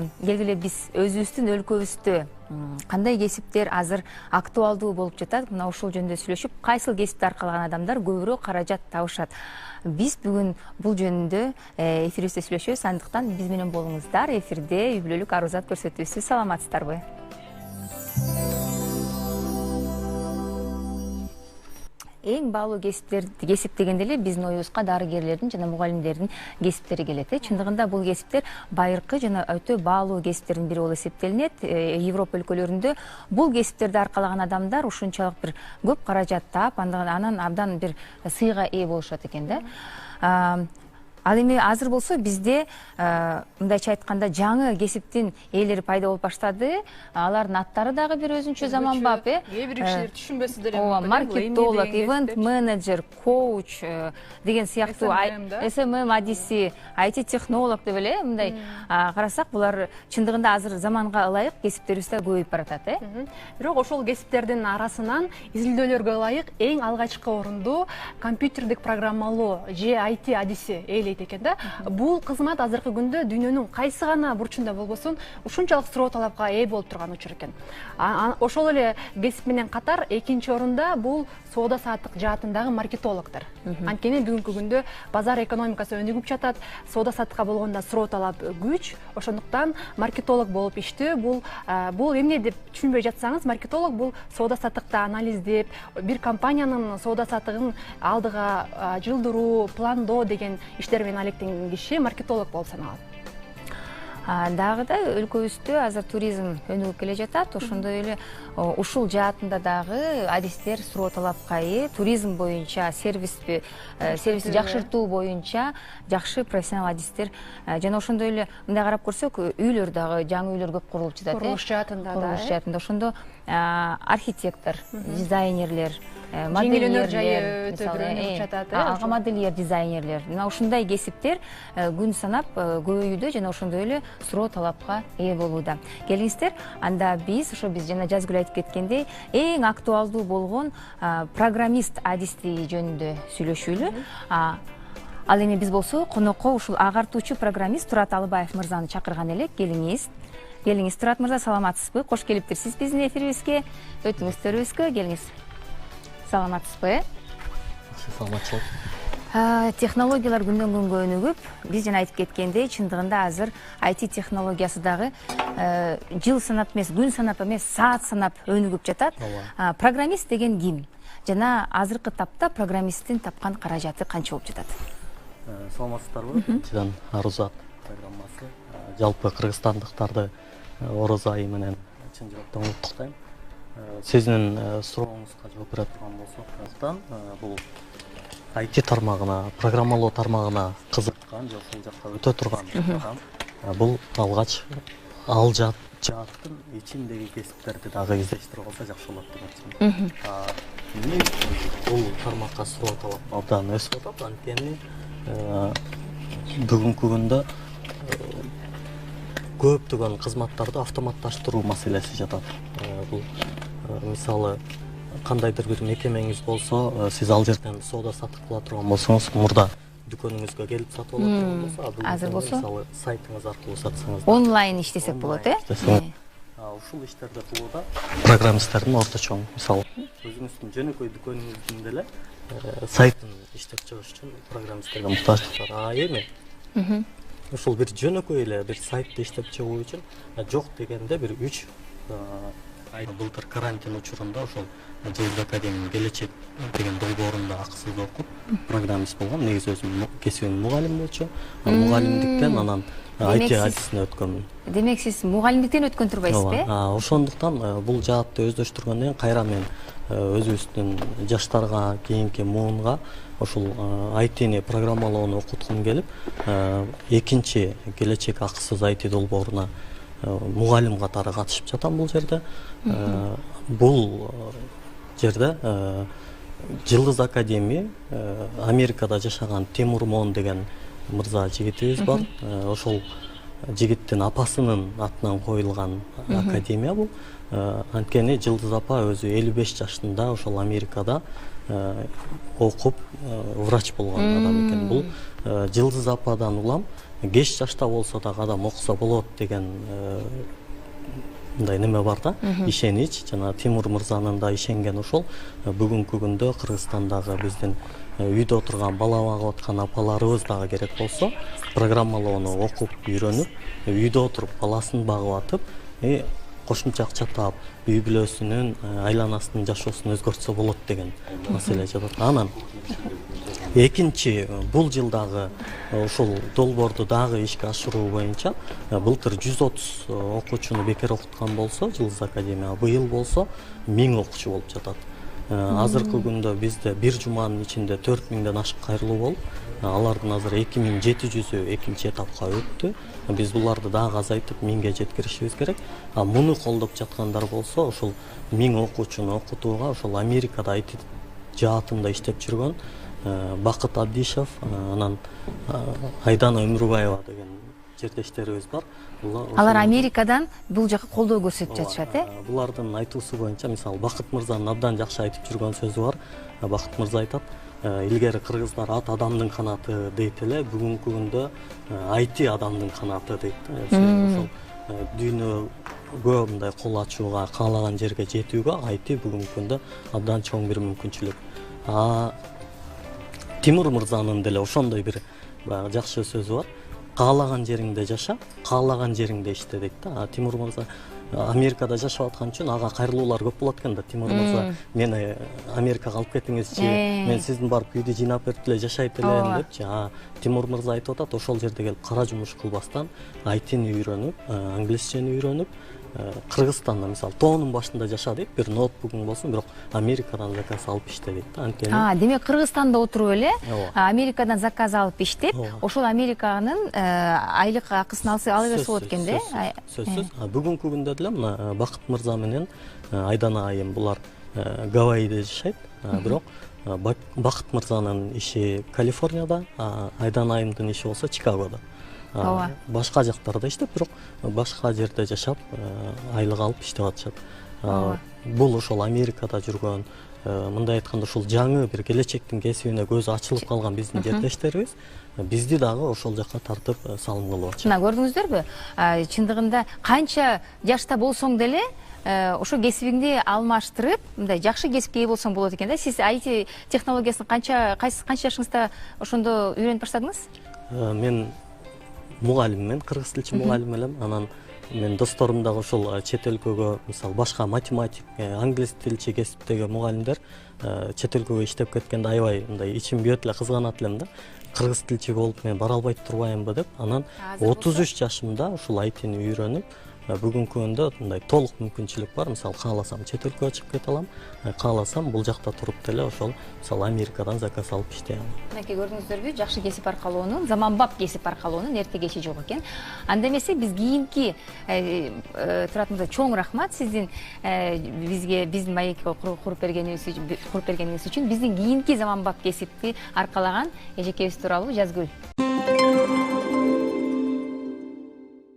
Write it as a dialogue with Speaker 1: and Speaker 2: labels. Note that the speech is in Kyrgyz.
Speaker 1: Келгиле биз өзүбүздүн өлкөбүздө кандай кесиптер азыр актуалдуу болуп жатат, мына ушул жөнүндө сүйлөшүп, кайсыл кесипти аркалаган адамдар көбүрөөк каражат табышат. Биз бүгүн бул жөнүндө эфирибизде сүйлөшөбүз, андыктан биз менен болуңуздар. Эфирде үй бүлөлүк арузат көрсөтүүсү. Саламатсыздарбы? Эң баалуу кесип дегенде эле биздин оюбузга дарыгерлердин жана мугалимдердин кесиптери келет. Чындыгында бул кесиптер байыркы жана өтө баалуу кесиптердин бири болуп эсептелинет. Европа өлкөлөрүндө бул кесиптерди аркалаган адамдар ушунчалык бир көп каражат таап, анан абдан бир сыйга ээ болушат экен да. Ал эми азыр болсо бизде мындайча айтканда жаңы кесиптин ээлери пайда болуп баштады. Алардын аттары дагы бир өзүнчө заманбап,
Speaker 2: Кээ бир кишилер түшүнбөсүздөр эми.
Speaker 1: Маркетолог, ивент менеджер, коуч деген сыяктуу, SMM адиси, IT технолог деп эле мындай карасак, булар чындыгында азыр заманга ылайык кесиптерибизде көбөйүп баратат,
Speaker 2: Бирок ошол кесиптердин арасынан изилдөөлөргө ылайык эң алгачкы орунду компьютердик программалоо же IT адиси экен да. Бул кызмат азыркы күндө дүйнөнүн кайсы гана бурчунда болбосун ушунчалык суроо талапка ээ болуп турган учур экен. Ошол эле кесип менен катар экинчи орунда бул соода саттык жаатындагы маркетологдор. Анткени бүгүнкү күндө базар экономикасы өнүгүп жатат, соода саттыкка болгондо суроо талап күч, ошондуктан маркетолог болуп иштөө бул эмне деп түшүнбөй жатсаңыз, маркетолог бул соода саттыкты анализдеп, бир компаниянын соода саттыгын алдыга жылдыруу, пландоо деген иштер менен алектенген киши маркетолог болуп саналат.
Speaker 1: Дагы да өлкөбүздө азыр туризм өнүгүп келе жатат. Ошондой эле ушул жаатында дагы адистер суроо талапка ээ, туризм боюнча сервисти жакшыртуу боюнча жакшы профессионал адистер жана ошондой эле мындай карап көрсөк, үйлөр дагы жаңы үйлөр көп курулуп жатат.
Speaker 2: Курулуш жаатында да.
Speaker 1: Курулуш жаатында ошондо архитектор, дизайнерлер,
Speaker 2: жеңил жайы өтө бир өнүгүп жатат.
Speaker 1: Модельер, дизайнерлер. Мына ушундай кесиптер күн санап көбөйүүдө жана ошондой эле суроо талапка ээ болууда. Келиңиздер, анда биз жана Жазгүл айтып кеткендей, эң актуалдуу болгон программист адисти жөнүндө сүйлөшүүлү. Ал эми биз болсо конокко ушул агартуучу программист Турат Алыбаев мырзаны чакырган элек. Келиңиз, Турат мырза, саламатсызбы? Кош келиптирсиз биздин эфирибизге, өтүңүздөрүбүзгө. Келиңиз. Саламатсызбы?
Speaker 3: Саламатчылык.
Speaker 1: Технологиялар күндөн күнгө өнүгүп, биз жана айтып кеткендей, чындыгында азыр IT технологиясы дагы жыл санап эмес, күн санап эмес, саат санап өнүгүп жатат. Программист деген ким? Жана азыркы тапта программисттин тапкан каражаты канча болуп жатат?
Speaker 3: Саламатсыздарбы? Биринчиден Арузат программасы жалпы кыргызстандыктарды Орозо айы менен чын жүрөктөн куттуктайм. Сиздин сурооңузга жооп бере турган болсок, бул IT тармагына, программалоо тармагына кызыккан же ошол жакка өтө турган адам, бул алгач ал жааттын ичиндеги кесиптерди дагы издештирип алса жакшы болот деп атчымын. Бул тармакка суроо талап абдан өсүп атат, анткени бүгүнкү күндө көптөгөн кызматтарды автоматташтыруу маселеси жатат. Бул мисалы кандайдыр бир мекемеңиз болсо, сиз ал жерден соода саттык кыла турган болсоңуз, мурда дүкөнүңүзгө келип сатып ала турган болсо,
Speaker 1: азыр болсо
Speaker 3: мисалы сайтыңыз аркылуу сатсаңыз,
Speaker 1: онлайн иштесек болот,
Speaker 3: ушул иштерди кылууда программисттердин орточо, мисалы өзүңүздүн жөнөкөй дүкөнүңүздүн деле сайтын иштеп чыгыш үчүн программисттерге муктаждыктар эми. Ушул бир жөнөкөй эле бир сайтты иштеп чыгуу үчүн жок дегенде бир 3 былтыр карантин учурунда ошол Жылдыз академиянын Келечек деген долбоорунда акысыз окуп программист болгом. Негизи өзүм кесибим мугалим болчу. Мугалимдиктен анан IT адисине өткөнмүн.
Speaker 1: Демек сиз мугалимдиктен өткөн турбайсызбы?
Speaker 3: Ошондуктан бул жаатты өздөштүргөндөн кийин кайра мен өзүбүздүн жаштарга, кийинки муунга ошул IT-ни программалоону окуткум келип, экинчи Келечек акысыз IT долбооруна мугалим катары катышып жатам бул жерде. Бул жерде Жылдыз академия Америкада жашаган Тимур Мон деген мырза жигитибиз бар. Ошол жигиттин апасынын атынан коюлган академия бул. Анткени Жылдыз апа өзү 55 жашында ошол Америкада окуп врач болгон адам экен. Бул Жылдыз ападан улам кеч жашта болсо дагы адам окуса болот деген мындай неме бар да, ишенич. Жана Тимур мырзанын да ишенген ошол. Бүгүнкү күндө Кыргызстандагы биздин үйдө отурган бала багып аткан апаларыбыз дагы керек болсо программалоону окуп үйрөнүп, үйдө отуруп баласын багып атып, кошумча акча таап, үй бүлөсүнүн айланасынын жашоосун өзгөртсө болот деген маселе жатат. Анан экинчи, бул жылдагы ушул долбоорду дагы ишке ашыруу боюнча былтыр 130 окуучуну бекер окуткан болсо, Жылдыз академия, быйыл болсо 1000 окуучу болуп жатат. Азыркы күндө бизде бир жуманын ичинде 4000ден ашык кайрылуу болуп, алардын азыр 2700-ü экинчи этапка өттү. Биз буларды дагы азайтып 1000ге жеткиришибиз керек. Муну колдоп жаткандар болсо, ошол 1000 окуучуну окутууга ошол Америкада IT жаатында иштеп жүргөн Бакыт Абдишев, анан Айдана Өмүрбаева деген жердештерибиз бар.
Speaker 1: Алар Америкадан бул жака колдоо көрсөтүп жатышат,
Speaker 3: Булардын айтуусу боюнча, мисалы, Бакыт мырзанын абдан жакшы айтып жүргөн сөзү бар. Бакыт мырза айтат, илгери кыргыздар ат адамдын канаты дейт эле, бүгүнкү күндө IT адамдын канаты дейт. Ошол дүйнөгө мындай кол ачууга, каалаган жерге жетүүгө IT бүгүнкү күндө абдан чоң бир мүмкүнчүлүк. Тимур мырзанын деле ошондой бир жакшы сөзү бар. Каалаган жериңде жаша, каалаган жериңде иште дейт да. Тимур мырза Америкада жашап аткан үчүн ага кайрылуулар көп болот экен да. Тимур мырза, мени Америкага алып кетиңизчи, мен сиздин барып үйдү жыйнап берип эле жашайт элем депчи. Тимур мырза айтып атат, ошол жерде келип кара жумуш кылбастан IT-ни үйрөнүп, англисчени үйрөнүп, Кыргызстанда мисалы тоонун башында жаша дейт, бир ноутбугуң болсун, бирок Америкадан заказ алып иште дейт да. Анткени
Speaker 1: демек Кыргызстанда отуруп эле Америкадан заказ алып иштеп, ошол Американын айлык акысын ала берсе болот экен да.
Speaker 3: Сөзсүз. Бүгүнкү күндө деле мына Бакыт мырза менен Айдана айым булар Гавайиде жашайт, бирок Бакыт мырзанын иши Калифорнияда, Айдана айымдын иши болсо Чикагодо. Башка жактарда иштеп, бирок башка жерде жашап, айлык алып иштеп атышат. Бул ошол Америкада жүргөн, мындай айтканда ушул жаңы бир келечектин кесибине көзү ачылып калган биздин жердештерибиз бизди дагы ошол жака тартып салым кылып атышат.
Speaker 1: Мына көрдүңүздөрбү? Чындыгында канча жашта болсоң деле ошо кесибиңди алмаштырып, мындай жакшы кесипке ээ болсоң болот экен да. Сиз IT технологиясын канча жашыңызда ошондо үйрөнүп баштадыңыз?
Speaker 3: Мен мугалиммен, кыргыз тилчи мугалим элем. Анан мен досторум дагы ошол чет өлкөгө, мисалы, башка математик, англис тилчи кесиптеги мугалимдер чет өлкөгө иштеп кеткенде аябай мындай ичим күйөт эле, кызганат элем да. Кыргыз тилчи болуп мен бара албай турбаймынбы деп. Анан 33 жашымда ушул IT-ни үйрөнүп, бүгүнкү күндө мындай толук мүмкүнчүлүк бар. Мисалы, кааласам чет өлкөгө чыгып кете алам, кааласам бул жакта туруп деле ошол мисалы Америкадан заказ алып иштей алам.
Speaker 1: Мынакей көрдүңүздөрбү, жакшы кесип аркалоонун, заманбап кесип аркалоонун эрте кечи жок экен. Анда эмесе биз кийинки Турат мырза, чоң рахмат сиздин бизге, биздин маекке куруп бергениңиз үчүн, биздин кийинки заманбап кесипти аркалаган эжекебиз тууралуу Жазгүл.